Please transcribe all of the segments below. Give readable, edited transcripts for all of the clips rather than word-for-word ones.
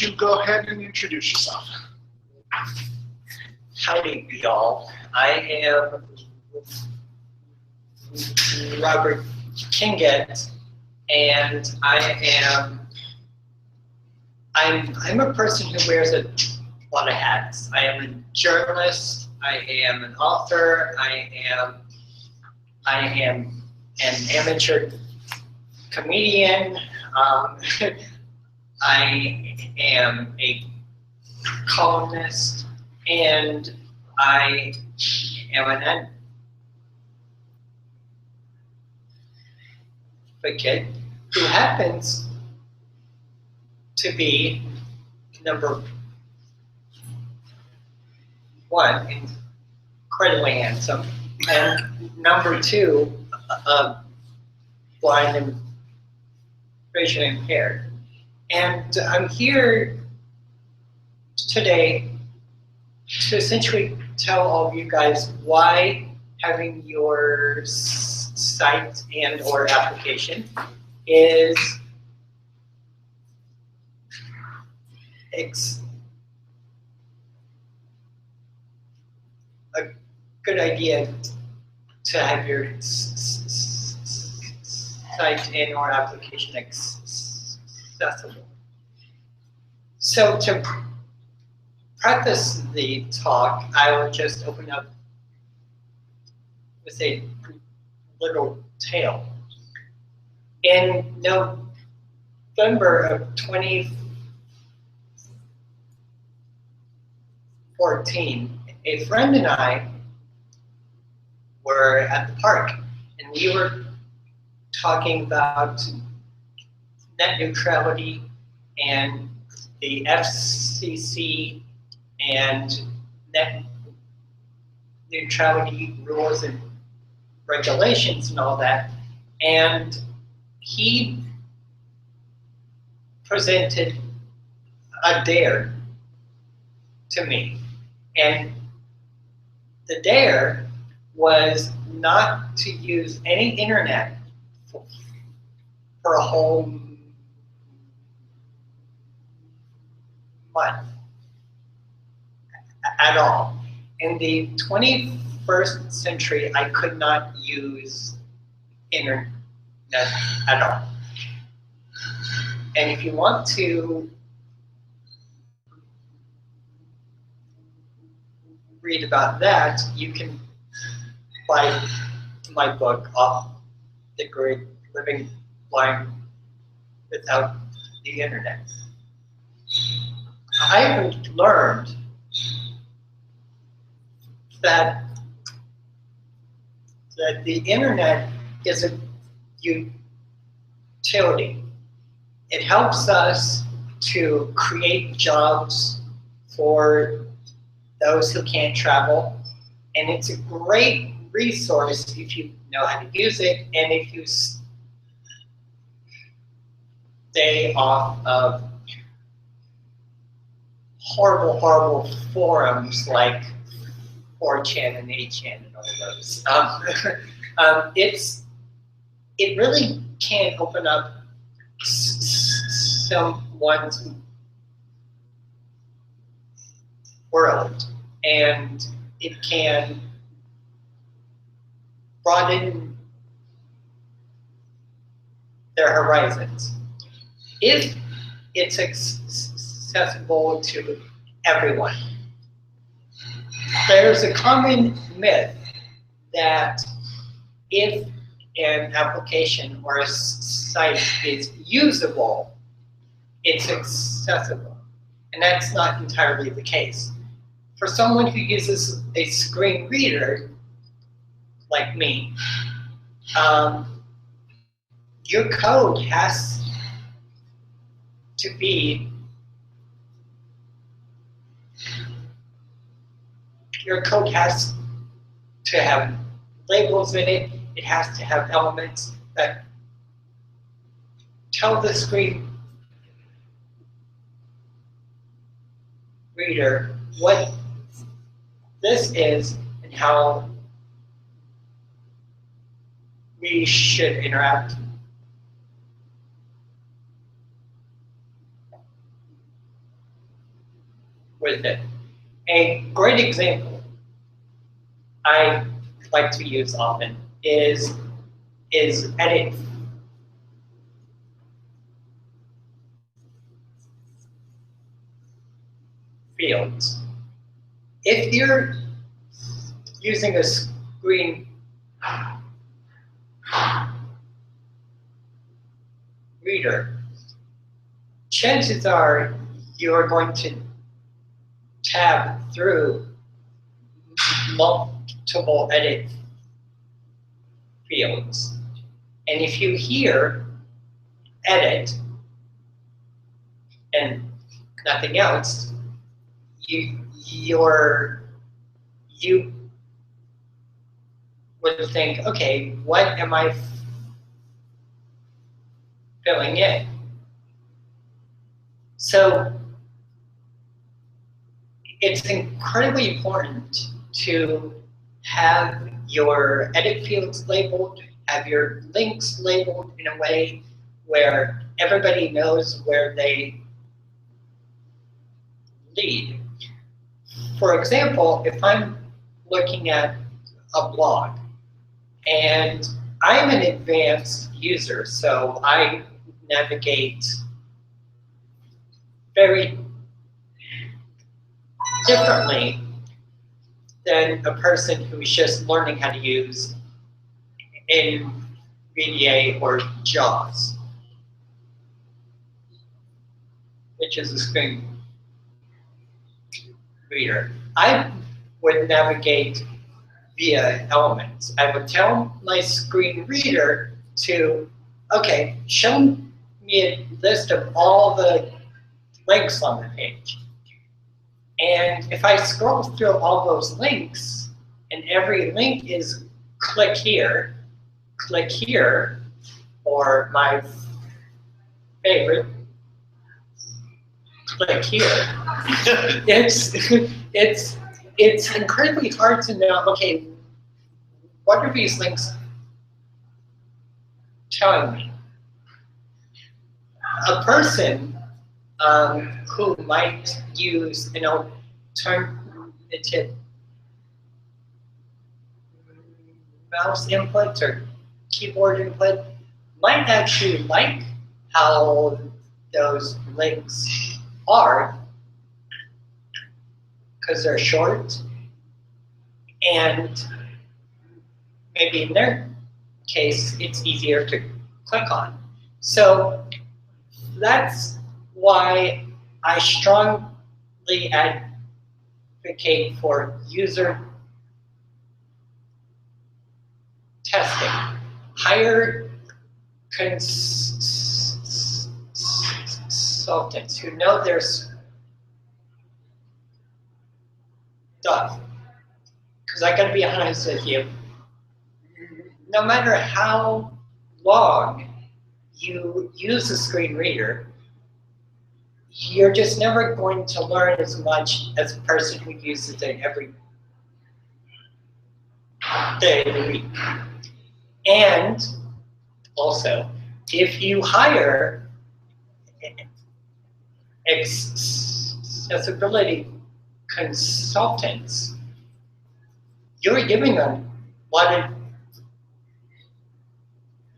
you go ahead and introduce yourself? Howdy, y'all. I am Robert Kingett, and I'm a person who wears a lot of hats. I am a journalist. I am an author. I am an amateur comedian. I am a columnist, and I am an advocate who happens to be number one, incredibly handsome, and number two, blind and vision impaired. And I'm here today to essentially tell all of you guys why having your site and or application is a good idea to have your site and or application accessible. So to preface the talk, I will just open up with a little tale. In November of 2014, a friend and I were at the park, and we were talking about net neutrality and the FCC and net neutrality rules and regulations and all that. And he presented a dare to me. And the dare was not to use any internet for a whole month at all. In the 21st century, I could not use internet at all. And if you want to read about that, you can buy my book, Off the Grid, Living Blind Without the Internet. I have learned that the internet is a utility. It helps us to create jobs for those who can't travel, and it's a great resource if you know how to use it and if you stay off of horrible forums like 4chan and 8chan and all those. It really can open up someone's world, and it can broaden their horizons if it's accessible to everyone. There's a common myth that if an application or a site is usable, it's accessible. And that's not entirely the case. For someone who uses a screen reader, like me, your code has to be have labels in it. It has to have elements that tell the screen reader what this is and how we should interact. with it. A great example I like to use often is edit fields. If you're using a screen reader, chances are you're going to tab through multiple edit fields. And if you hear edit and nothing else, you would think, okay, what am I filling in? So it's incredibly important to have your edit fields labeled, have your links labeled in a way where everybody knows where they lead. For example, if I'm looking at a blog and I'm an advanced user, so I navigate very differently than a person who's just learning how to use NVDA or JAWS, which is a screen reader. I would navigate via elements. I would tell my screen reader to, okay, show me a list of all the links on the page. And if I scroll through all those links, and every link is click here, or my favorite, click here, it's incredibly hard to know, okay, what are these links telling me? A person who might use an alternative mouse input or keyboard input might actually like how those links are because they're short, and maybe in their case it's easier to click on. So that's why I strongly advocate for user testing. Hire consultants who know their stuff. Because I gotta be honest with you, no matter how long you use a screen reader, you're just never going to learn as much as a person who uses it every day of the week. And also, if you hire accessibility consultants, you're giving them a lot of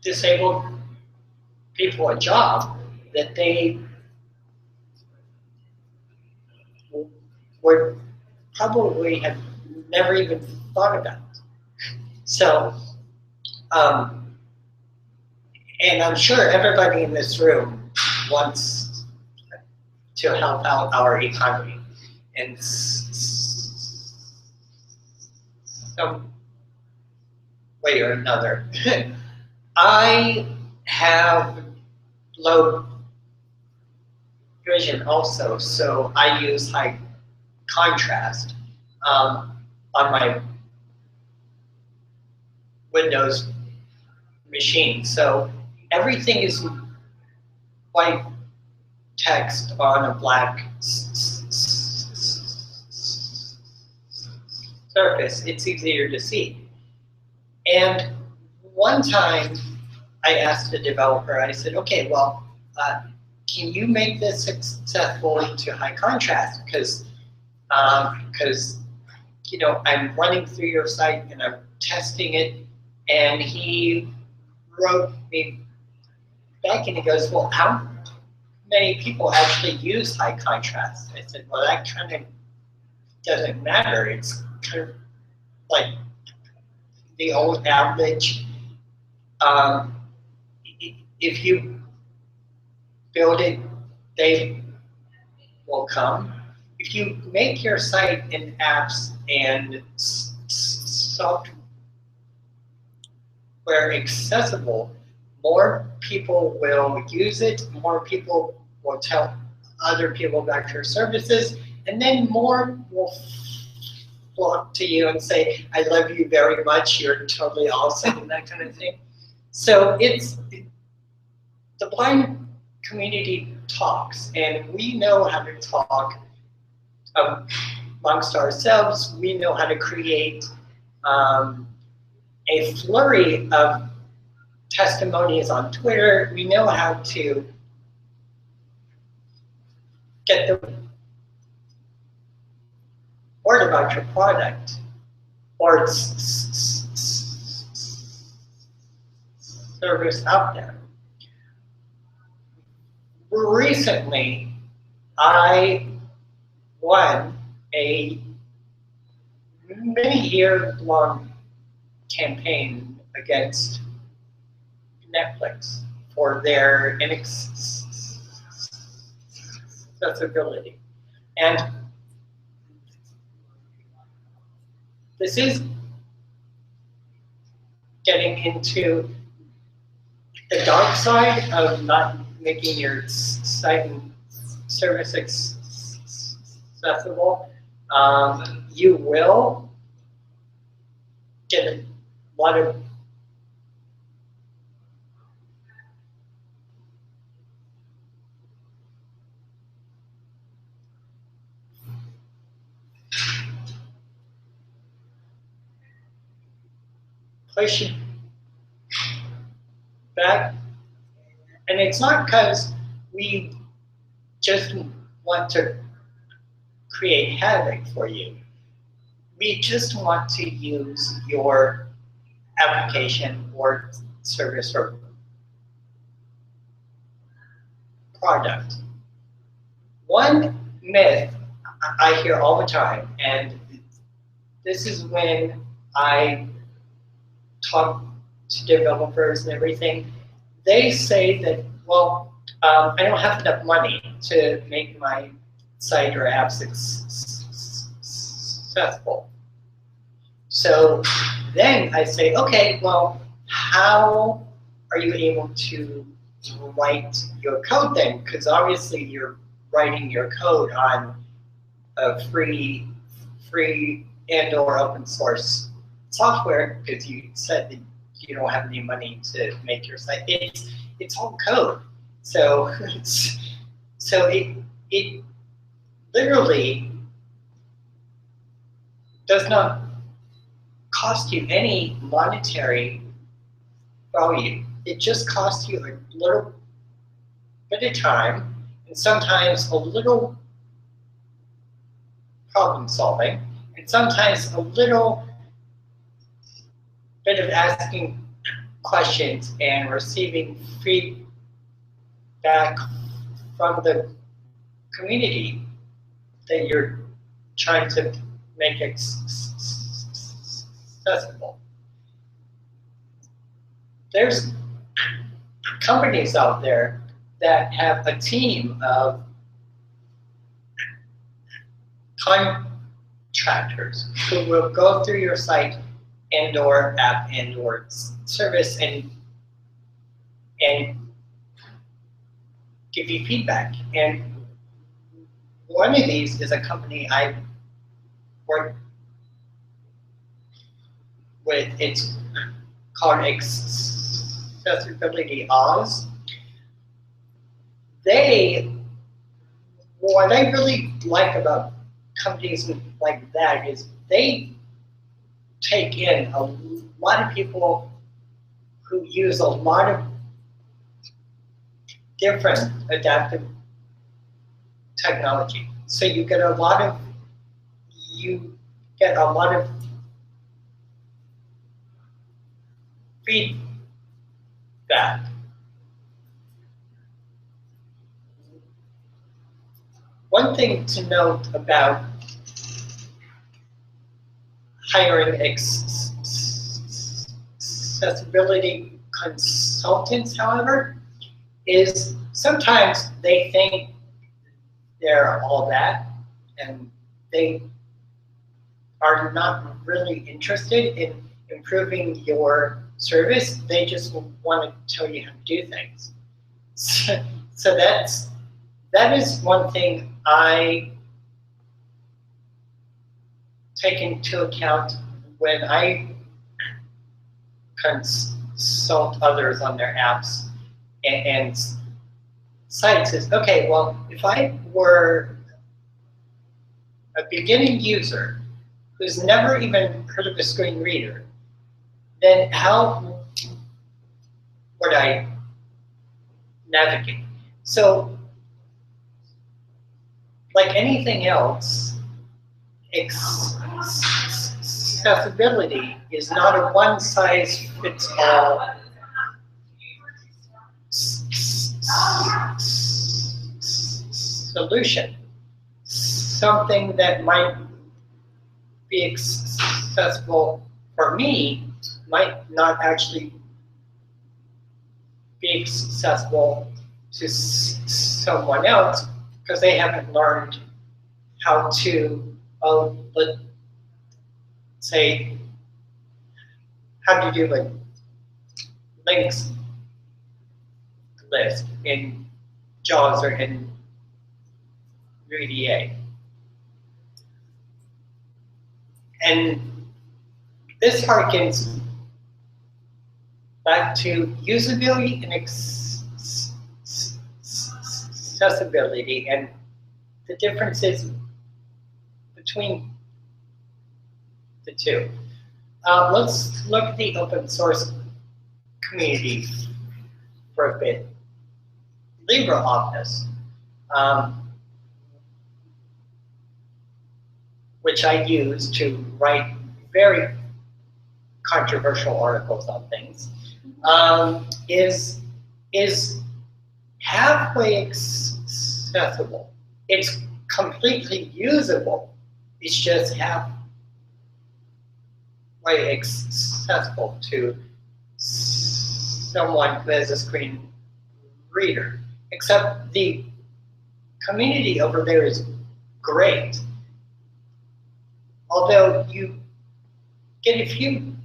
disabled people a job that they would probably have never even thought about. So, and I'm sure everybody in this room wants to help out our economy in some way or another. I have low vision also, so I use high contrast on my Windows machine. So everything is white text on a black surface. It's easier to see. And one time I asked the developer, I said, okay, well, can you make this accessible into high contrast? Because because I'm running through your site and I'm testing it, and he wrote me back and he goes, well, how many people actually use high contrast? I said, well, that kind of doesn't matter. It's kind of like the old average. If you build it, they will come. If you make your site and apps and software accessible, more people will use it, more people will tell other people about your services, and then more will flock to you and say, I love you very much, you're totally awesome, and that kind of thing. So the blind community talks, and we know how to talk amongst ourselves. We know how to create a flurry of testimonies on Twitter. We know how to get the word about your product or service out there. Recently, I won a many-year-long campaign against Netflix for their inaccessibility. And this is getting into the dark side of not making your site and service accessible. You will get a lot of pushing back, and it's not because we just want to create havoc for you. We just want to use your application or service or product. One myth I hear all the time, and this is when I talk to developers and everything, they say that, well, I don't have enough money to make my site or app successful. So then I say, okay, well, how are you able to write your code then? Because obviously you're writing your code on a free and or open source software, because you said that you don't have any money to make your site. It's all code. So it literally does not cost you any monetary value. It just costs you a little bit of time and sometimes a little problem solving and sometimes a little bit of asking questions and receiving feedback from the community that you're trying to make accessible. There's companies out there that have a team of contractors who will go through your site and or app and or service and give you feedback. And one of these is a company I work with. It's called Accessibility Oz. What I really like about companies like that is they take in a lot of people who use a lot of different adaptive technology. So you get a lot of you get a lot of feedback. One thing to note about hiring accessibility consultants, however, is sometimes they think they're all that, and they are not really interested in improving your service. They just want to tell you how to do things. So that is one thing I take into account when I consult others on their apps and sites is, okay, well, if I were a beginning user who's never even heard of a screen reader, then how would I navigate? So, like anything else, accessibility is not a one-size-fits-all solution. Something that might be accessible for me might not actually be accessible to someone else because they haven't learned how to, let's say, how to do a links list in JAWS or in VDA. And this harkens back to usability and accessibility and the differences between the two. Let's look at the open source community for a bit. LibreOffice, which I use to write very controversial articles on things, is halfway accessible. It's completely usable. It's just halfway accessible to someone who has a screen reader. Except the community over there is great. Although you get a few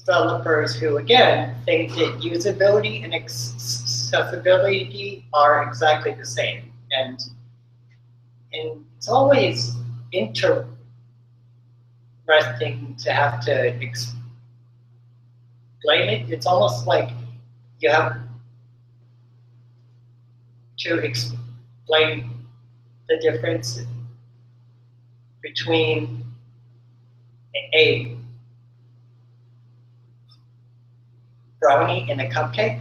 developers who, again, think that usability and accessibility are exactly the same. And it's always interesting to have to explain it. It's almost like you have to explain the difference between a brownie and a cupcake.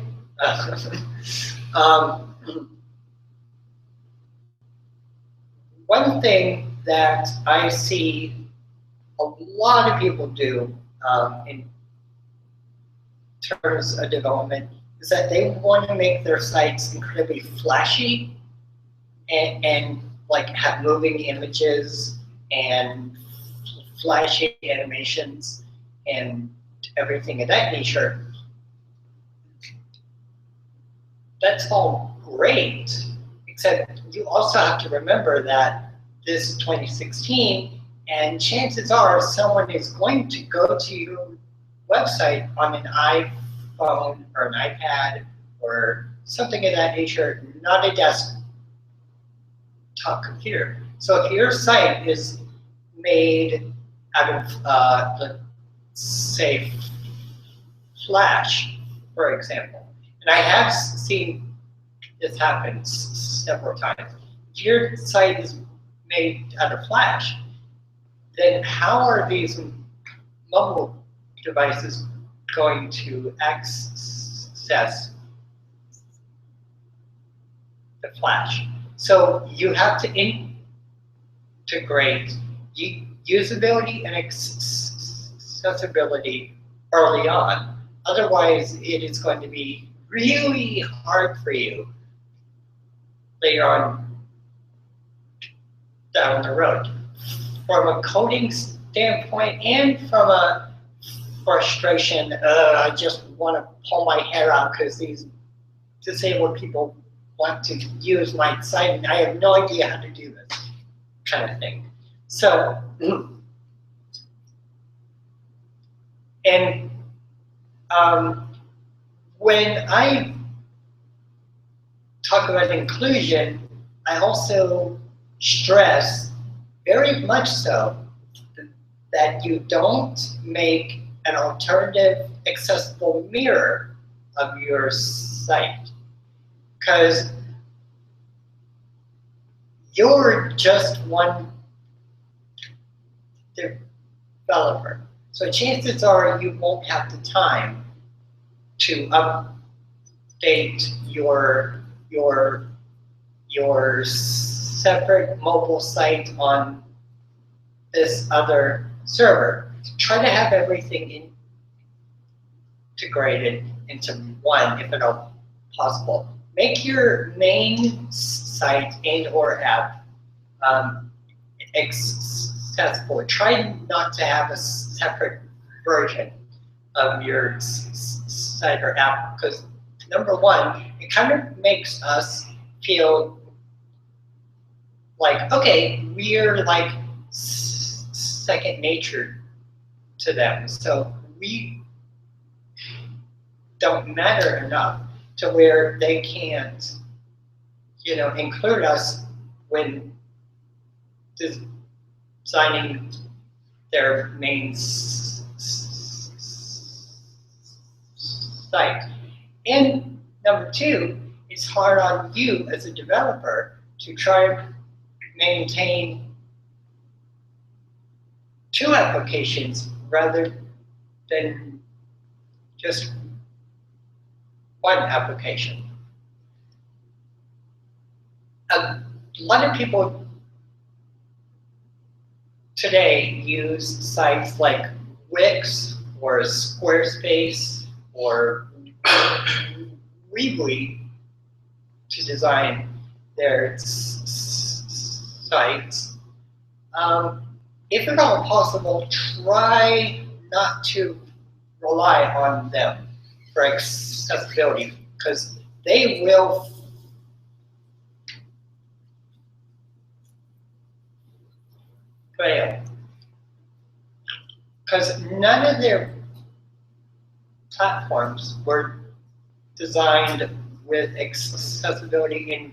One thing that I see a lot of people do in terms of development is that they want to make their sites incredibly flashy and like have moving images and flashy animations and everything of that nature. That's all great, except you also have to remember that this is 2016, and chances are someone is going to go to your website on an iPhone or an iPad or something of that nature, not a desktop computer. So if your site is made out of, let's say, Flash, for example, and I have seen this happen several times. If your site is made out of Flash, then how are these mobile devices going to access the Flash? So you have to integrate usability and accessibility early on. Otherwise, it is going to be really hard for you later on down the road. From a coding standpoint and from a frustration, I just want to pull my hair out because these disabled people want to use my site and I have no idea how to do this kind of thing. So, and when I talk about inclusion, I also stress very much so that you don't make an alternative accessible mirror of your site, because you're just one developer. So chances are you won't have the time to update your separate mobile site on this other server. Try to have everything integrated into one, if at all possible. Make your main site and or app accessible. Try not to have a separate version of your site or app, because number one, it kind of makes us feel like, okay, we're like second nature to them. So we don't matter enough to where they can't, include us when designing their main site. And number two, it's hard on you as a developer to try to maintain two applications rather than just one application. A lot of people today use sites like Wix or Squarespace or Weebly to design their sites. If at all possible, try not to rely on them for accessibility, because they will fail. Because none of their platforms were designed with accessibility in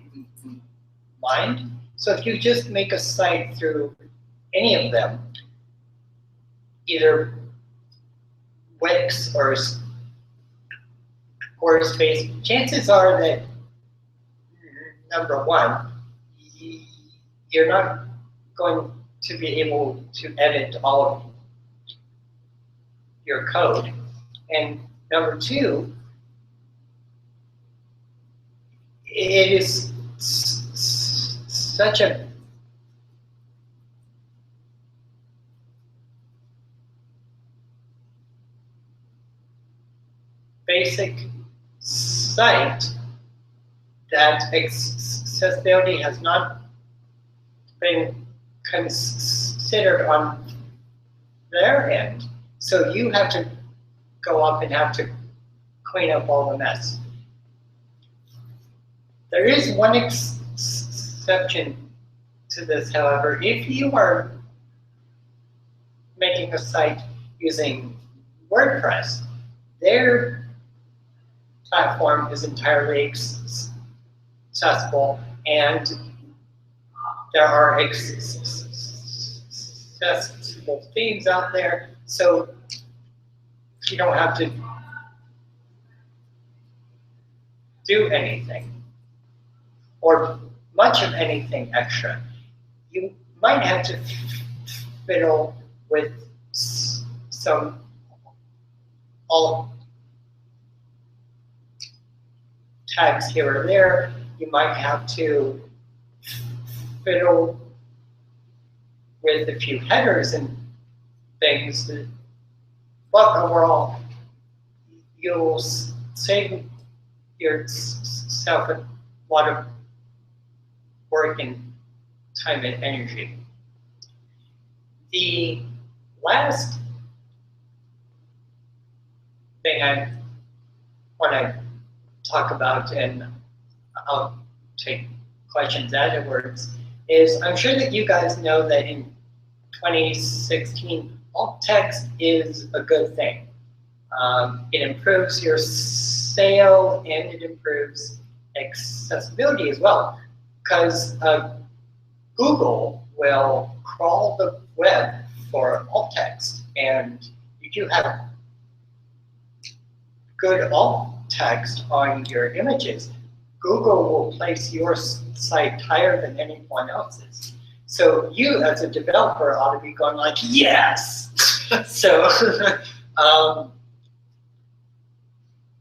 mind. So if you just make a site through any of them, either Wix or Squarespace, chances are that, number one, you're not going to be able to edit all of your code. And number two, it is such a basic site that accessibility has not been considered on their end. So you have to go up and have to clean up all the mess. There is one exception to this, however. If you are making a site using WordPress, their platform is entirely accessible, and there are accessible themes out there, so you don't have to do anything or much of anything extra. You might have to fiddle with some alt tags here or there. You might have to fiddle with a few headers and things, but overall, you'll save yourself a lot of work and time and energy. The last thing I want to talk about, and I'll take questions afterwards, is I'm sure that you guys know that in 2016, alt text is a good thing. It improves your sale and it improves accessibility as well, because Google will crawl the web for alt text, and if you have good alt text on your images, Google will place your site higher than anyone else's. So you, as a developer, ought to be going like, yes! So,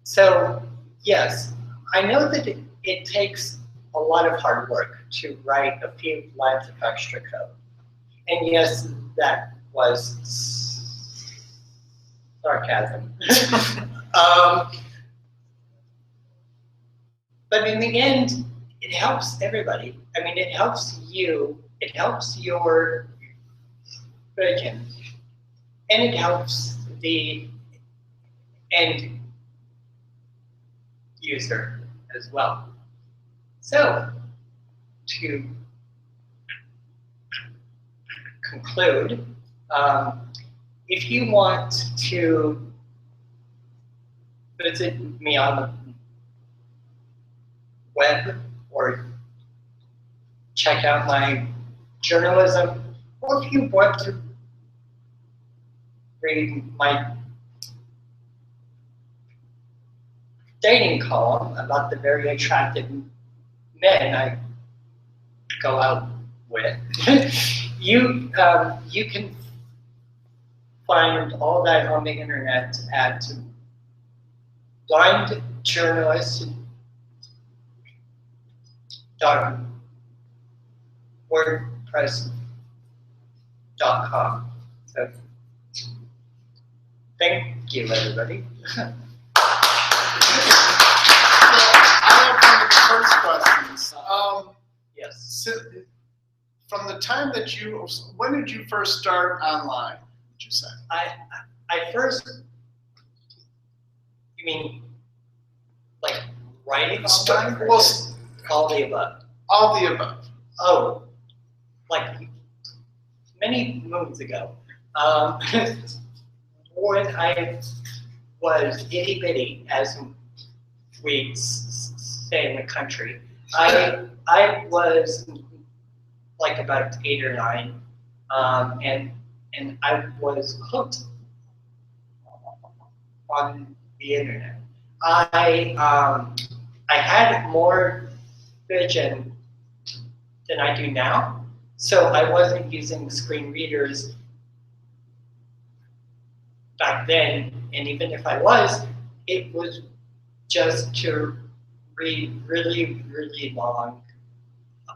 so yes, I know that it takes a lot of hard work to write a few lines of extra code. And yes, that was sarcasm. But in the end, it helps everybody. I mean, it helps you, it helps your virgin, and it helps the end user as well. So, to conclude, if you want to visit me on the web or check out my journalism, or if you want to read my dating column about the very attractive men I go out with, you can find all that on the internet at blindjournalist.wordpress.com. So, thank you, everybody. I have one of the first questions. Yes. So, from the time that when did you first start online, would you say? I first, you mean, like writing online? Well, all the above. All the above. Oh, like many moons ago. When I was itty bitty, as we say in the country, I was like about 8 or 9, and I was hooked on the internet. I had more vision than I do now, so I wasn't using screen readers back then, and even if I was, it was just to read really, really long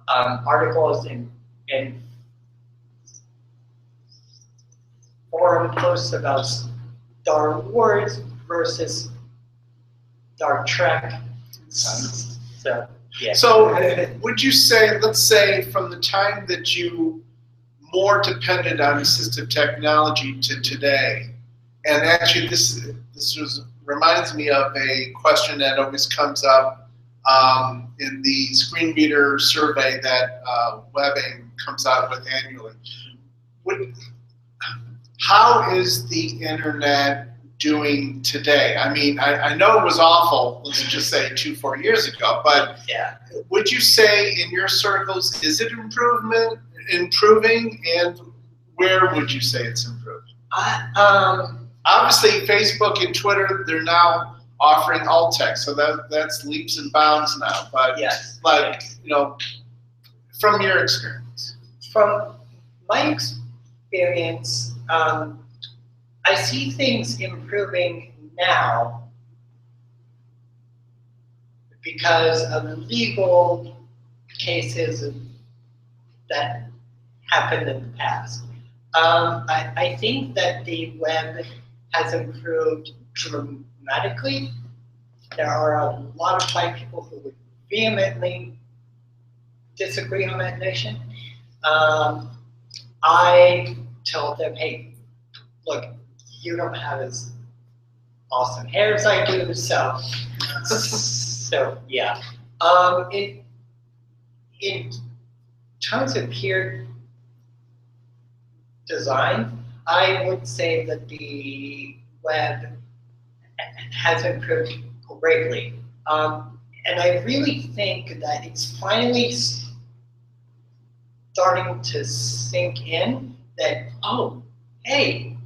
articles and forum posts about Star Wars versus Star Trek. So, yeah. So, would you say, let's say, from the time that you more depended on assistive technology to today, and actually this reminds me of a question that always comes up in the screen reader survey that Webbing comes out with annually. How is the internet doing today? I mean, I know it was awful, let's just say 2-4 years ago, but yeah. Would you say in your circles, is it improving, and where would you say it's improved? Obviously, Facebook and Twitter, they're now offering alt text, so that's leaps and bounds now. But yes, like, you know, from your experience. From my experience, I see things improving now because of legal cases that happened in the past. I think that the web has improved dramatically. There are a lot of white people who would vehemently disagree on that notion. I tell them, hey, look, you don't have as awesome hair as I do, so yeah. In terms of peer design, I would say that the web has improved greatly. And I really think that it's finally starting to sink in that, oh, hey,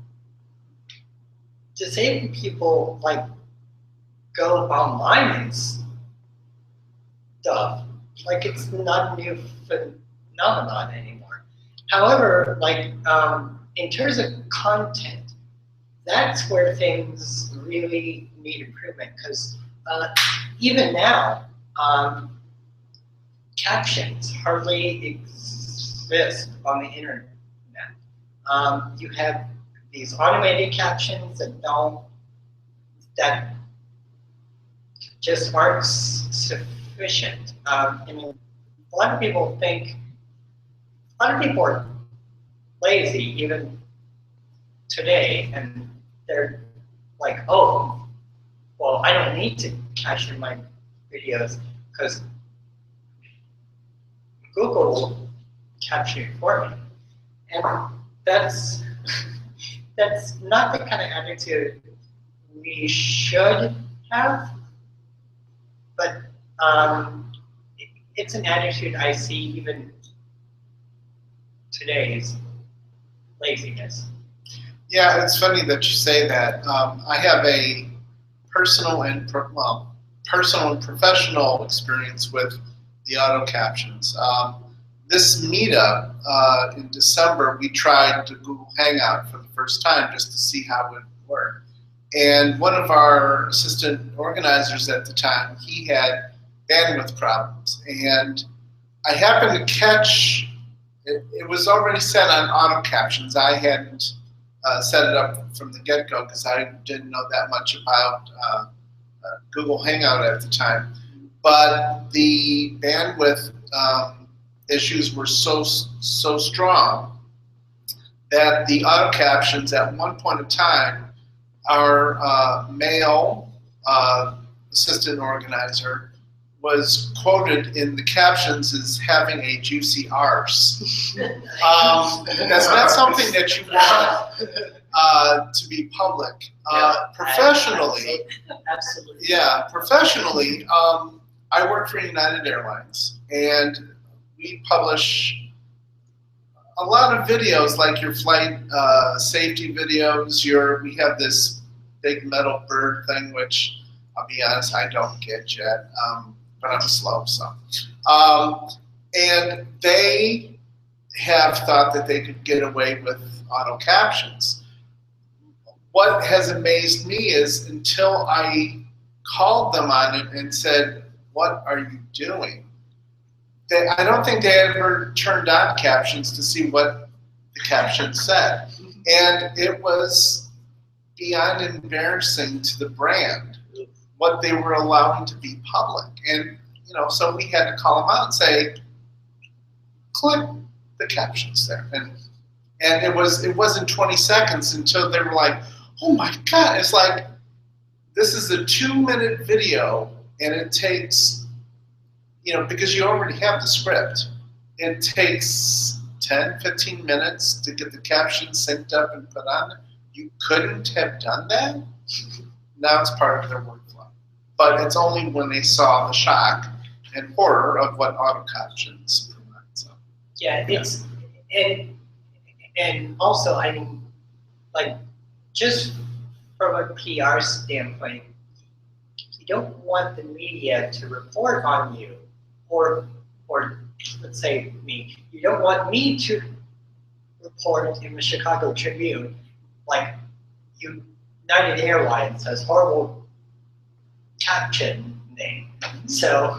disabled people like go online and stuff. Like it's not a new phenomenon anymore. However, like in terms of content, that's where things really need improvement because even now, captions hardly exist on the internet. You have these automated captions that just aren't sufficient. I mean, a lot of people are lazy even today, and they're like, oh, well, I don't need to caption my videos because Google will caption it for me. And that's not the kind of attitude we should have, but it's an attitude I see even today's laziness. Yeah, it's funny that you say that. I have a personal and professional experience with the auto captions. This meetup in December, we tried to Google Hangout for the first time just to see how it would work. And one of our assistant organizers at the time, he had bandwidth problems. And I happened to catch, it was already set on auto captions. I hadn't set it up from the get-go because I didn't know that much about Google Hangout at the time. But the bandwidth issues were so strong that the auto captions at one point in time, our male assistant organizer was quoted in the captions as having a juicy arse. That's not something that you want to be public. Professionally, absolutely. Yeah, professionally, I work for United Airlines, and we publish a lot of videos, like your flight safety videos. We have this big metal bird thing, which I'll be honest, I don't get yet, but I'm slow, so. And they have thought that they could get away with auto captions. What has amazed me is until I called them on it and said, what are you doing? I don't think they ever turned on captions to see what the caption said. And it was beyond embarrassing to the brand what they were allowing to be public. And so we had to call them out and say, click the captions there. And it wasn't 20 seconds until they were like, oh my God, it's like, this is a 2-minute video and it takes, because you already have the script, it takes 10, 15 minutes to get the captions synced up and put on. You couldn't have done that? Now it's part of their workflow. But it's only when they saw the shock and horror of what auto captions provide. So. Yeah, it's, and also, I mean, like, just from a PR standpoint, you don't want the media to report on you, or let's say me. You don't want me to report in the Chicago Tribune, like, United Airlines has horrible caption name. So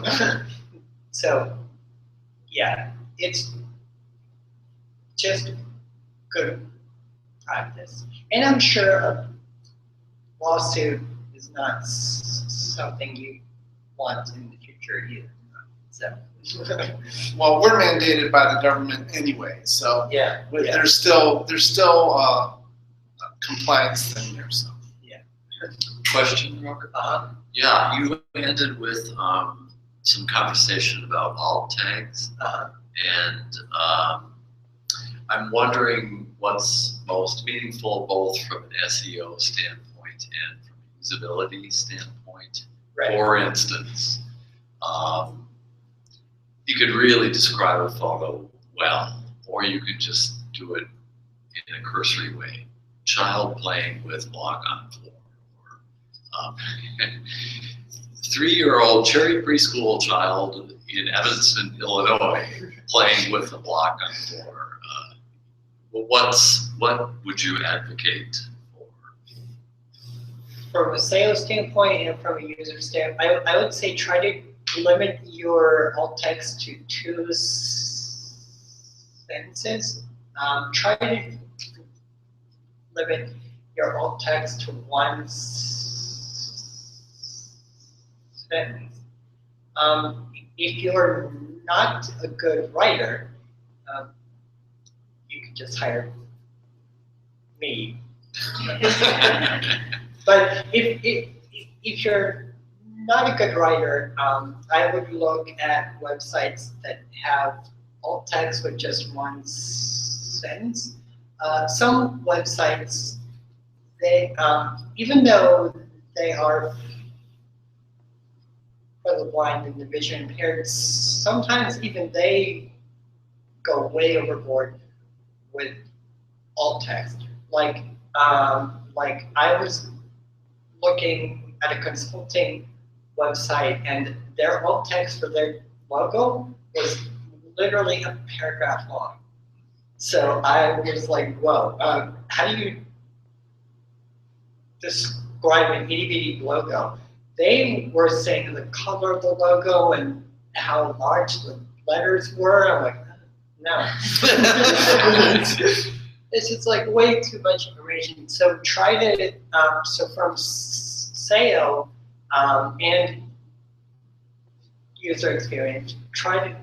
yeah, it's just good practice. And I'm sure a lawsuit is not something you want in the future either. So. Well, we're mandated by the government anyway, so Yeah. there's still a compliance thing there. So. Yeah. Question, Robert? Yeah, you ended with some conversation about alt tags, and I'm wondering what's most meaningful, both from an SEO standpoint and from a usability standpoint. Right. For instance, you could really describe a photo well, or you could just do it in a cursory way. Child playing with block on floor, or 3-year-old cherry preschool child in Evanston, Illinois, playing with a block on floor. What would you advocate for? From a sales standpoint and from a user standpoint, I would say try to limit your alt text to 2 sentences. Try to limit your alt text to 1 sentence. If you're not a good writer, you can just hire me. But if you're not a good writer, I would look at websites that have alt text with just 1 sentence. Some websites, they even though they are for the blind and the vision impaired, sometimes even they go way overboard with alt text. Like I was looking at a consulting website, and their alt text for their logo was literally a paragraph long. So I was like, whoa, how do you describe an itty bitty logo? They were saying the color of the logo and how large the letters were. I'm like, no. It's just like way too much information. So try to, so from SEO and user experience, try to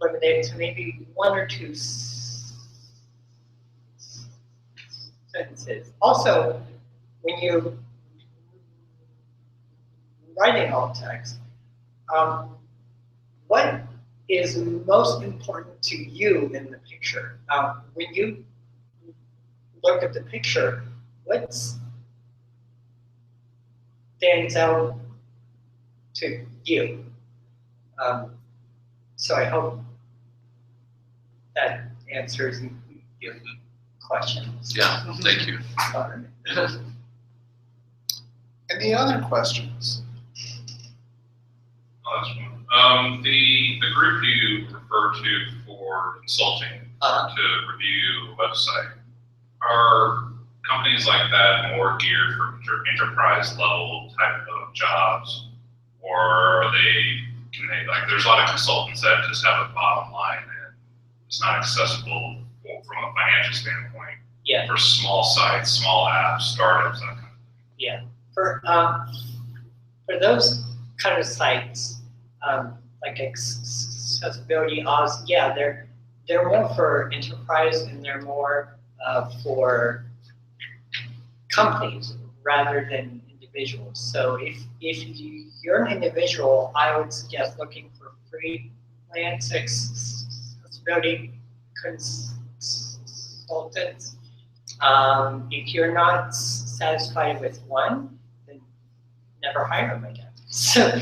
limit it to maybe 1 or 2 sentences. Also, when you're writing alt text, what is most important to you in the picture? When you look at the picture, what stands out to you? So I hope that answers your questions. Yeah, thank you. Any other questions? Last one. The group you refer to for consulting to review a website, are companies like that more geared for enterprise level type of jobs, or are can they like? There's a lot of consultants that just have a bottom line and it's not accessible from a financial standpoint. Yeah. For small sites, small apps, startups, that kind of thing. Yeah. For those kind of sites, like accessibility, yeah, they're more for enterprise and they're more for companies rather than individuals. So if you're an individual, I would suggest looking for freelance accessibility consultants. If you're not satisfied with one, then never hire them again. So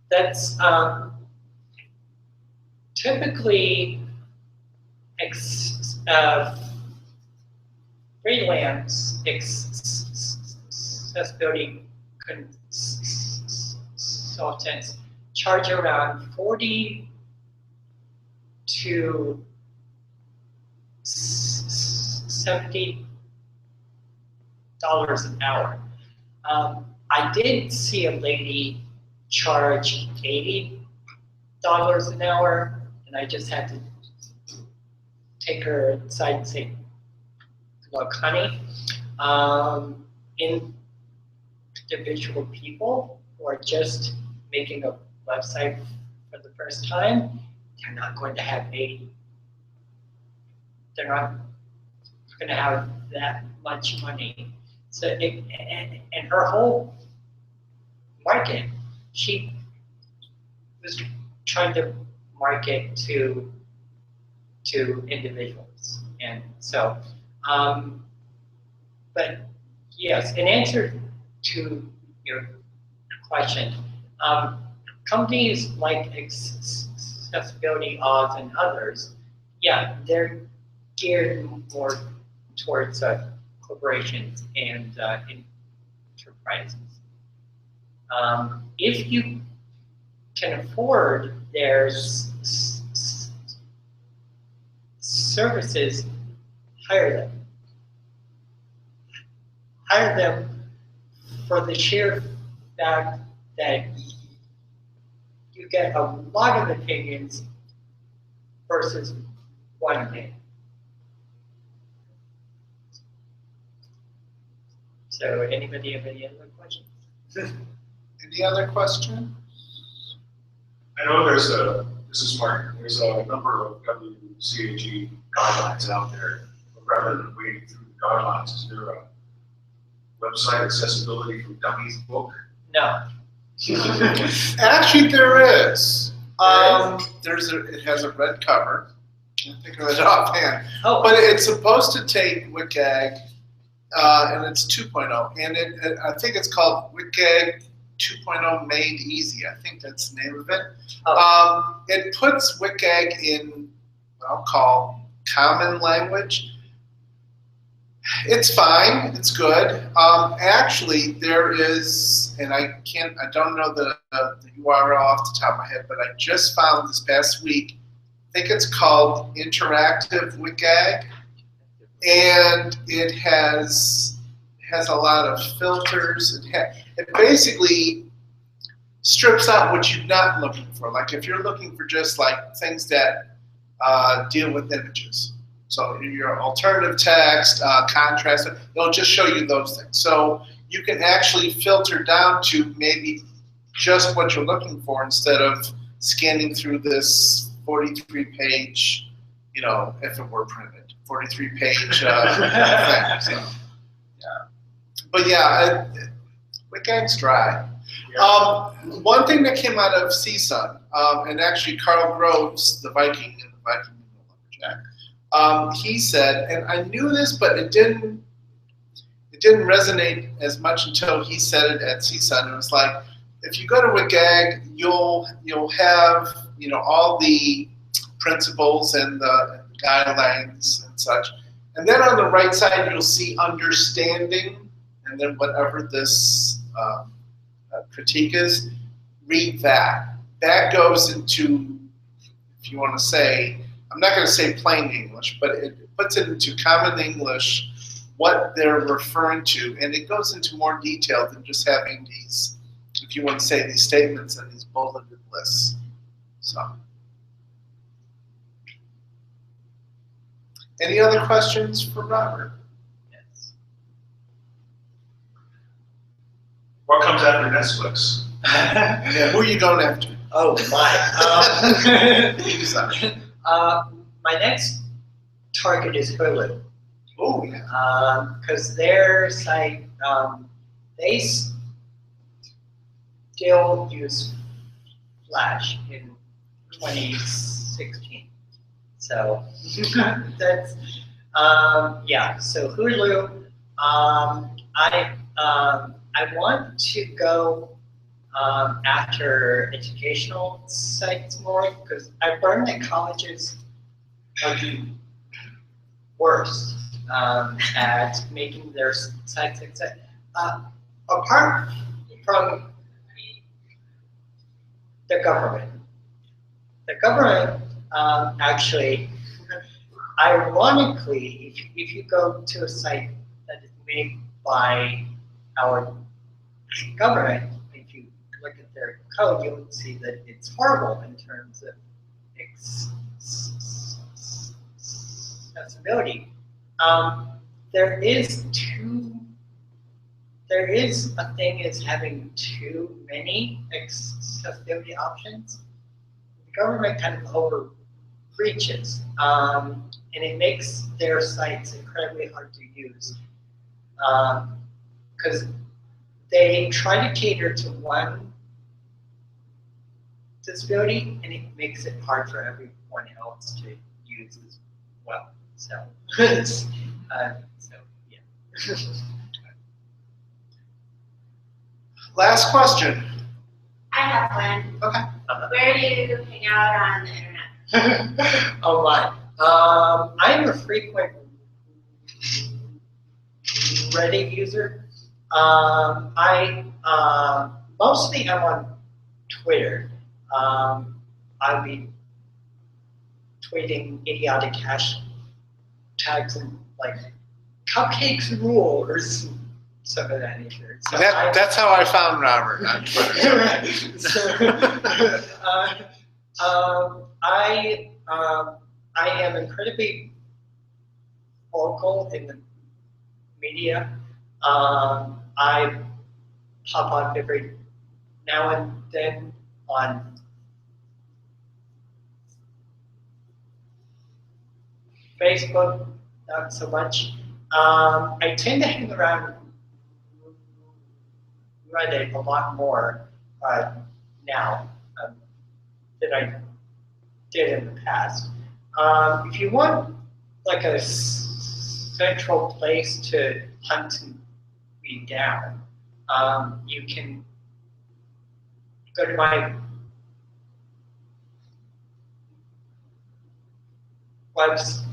that's typically freelance accessibility consultants charge around $40 to $70 an hour. I did see a lady charge $80 an hour, and I just had to take her aside and say, look, honey, individual people who are just making a website for the first time, they're not going to have they're not going to have that much money. So, and her whole market, she was trying to market to individuals. And so, but yes, in answer to your question, companies like Accessibility Oz and others, yeah, they're geared more towards corporations and enterprises. If you can afford their services, hire them. Hire them for the sheer fact that you get a lot of opinions versus one opinion. So, anybody have any other questions? Any other questions? I know this is Mark, there's a number of WCAG guidelines out there, but rather than wading through the guidelines, is there a website accessibility for dummies book? No. Actually, there is. It has a red cover. I can't think of it offhand. Oh. But it's supposed to take WCAG, and it's 2.0, and I think it's called WCAG 2.0 Made Easy. I think that's the name of it. Oh. It puts WCAG in what I'll call common language. It's fine. It's good. Actually, there is, and I don't know the URL off the top of my head, but I just found this past week. I think it's called Interactive WCAG, and it has a lot of filters. It basically strips out what you're not looking for. Like if you're looking for just like things that deal with images. So your alternative text, contrast, it'll just show you those things. So you can actually filter down to maybe just what you're looking for instead of scanning through this 43-page, if it were printed, 43-page thing. So, yeah. But yeah, WCAG's dry. Yeah. One thing that came out of CSUN, and actually Carl Groves, the Viking and the Viking Lumberjack, he said, and I knew this, but it didn't resonate as much until he said it at CSUN. It was like, if you go to WCAG, you'll have all the principles and the guidelines and such, and then on the right side you'll see understanding, and then whatever this critique is, read that. That goes into, if you want to say, I'm not going to say plain English, but it puts it into common English what they're referring to, and it goes into more detail than just having these, if you want to say, these statements and these bulleted lists. So, any other questions for Robert? Yes. What comes after Netflix? Yeah, who are you going after? Oh my! You decide. My next target is Hulu. Oh yeah. Because their site, they still use Flash in 2016. So that's yeah. So Hulu, I want to go after educational sites more because I've learned that colleges are the worst at making their sites accessible. Apart from the government. The government actually, ironically, if you go to a site that is made by our government, if you look at their code, you'll see that it's horrible in terms of accessibility. There is a thing is having too many accessibility options. The government kind of overreaches, and it makes their sites incredibly hard to use because they try to cater to one disability, and it makes it hard for everyone else to use as well. So, yeah. Last question. I have one. Okay. Where do you hang out on the internet? Oh my. I'm a frequent Reddit user. I mostly am on Twitter. I'll be tweeting idiotic hashtags and like cupcakes rule or some of that nature. So That's how I found Robert on Twitter. I am incredibly vocal in the media. I pop on every now and then on Facebook, not so much. I tend to hang around Reddit a lot more now than I did in the past. If you want like a central place to hunt me down, you can go to my website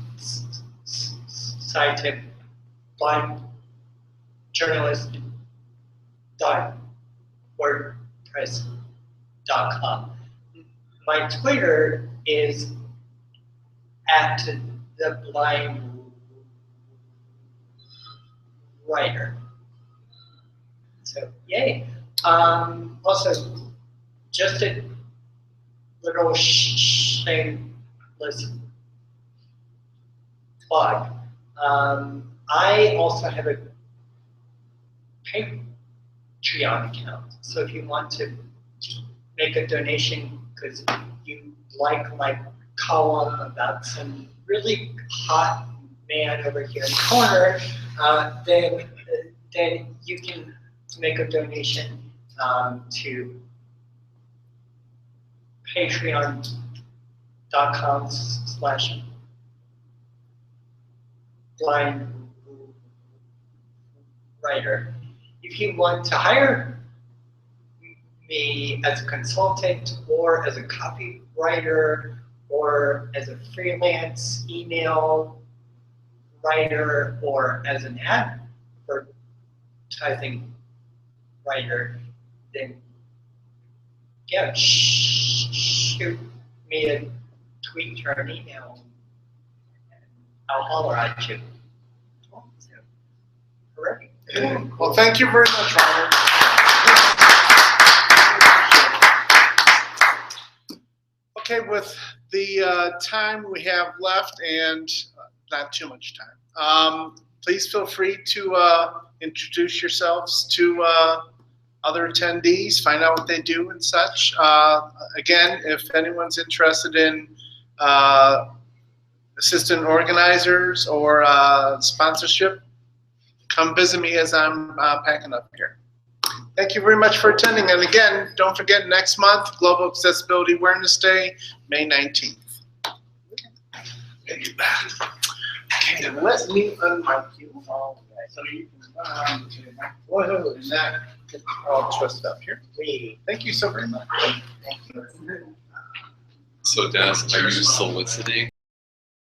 at blindjournalist.wordpress.com. My Twitter is at the blind writer. So yay. Also, just a little shameless plug. I also have a Patreon account. So if you want to make a donation because you like my column about some really hot man over here in the corner, then you can make a donation to patreon.com/blindwriter. If you want to hire me as a consultant or as a copywriter or as a freelance email writer or as an advertising writer, then yeah, shoot me a tweet or an email and I'll holler at you. So, hooray. Well, thank you very much, Robert. Okay, with the time we have left and not too much time, please feel free to introduce yourselves to other attendees, find out what they do and such. Again, if anyone's interested in assistant organizers or sponsorship, come visit me as I'm packing up here. Thank you very much for attending. And again, don't forget next month, Global Accessibility Awareness Day, May 19th. Thank you. Okay, and let me unmic you. All right. So you can whoa, and that gets all twisted up here. Thank you so very much. Thank you. So Dennis, are you soliciting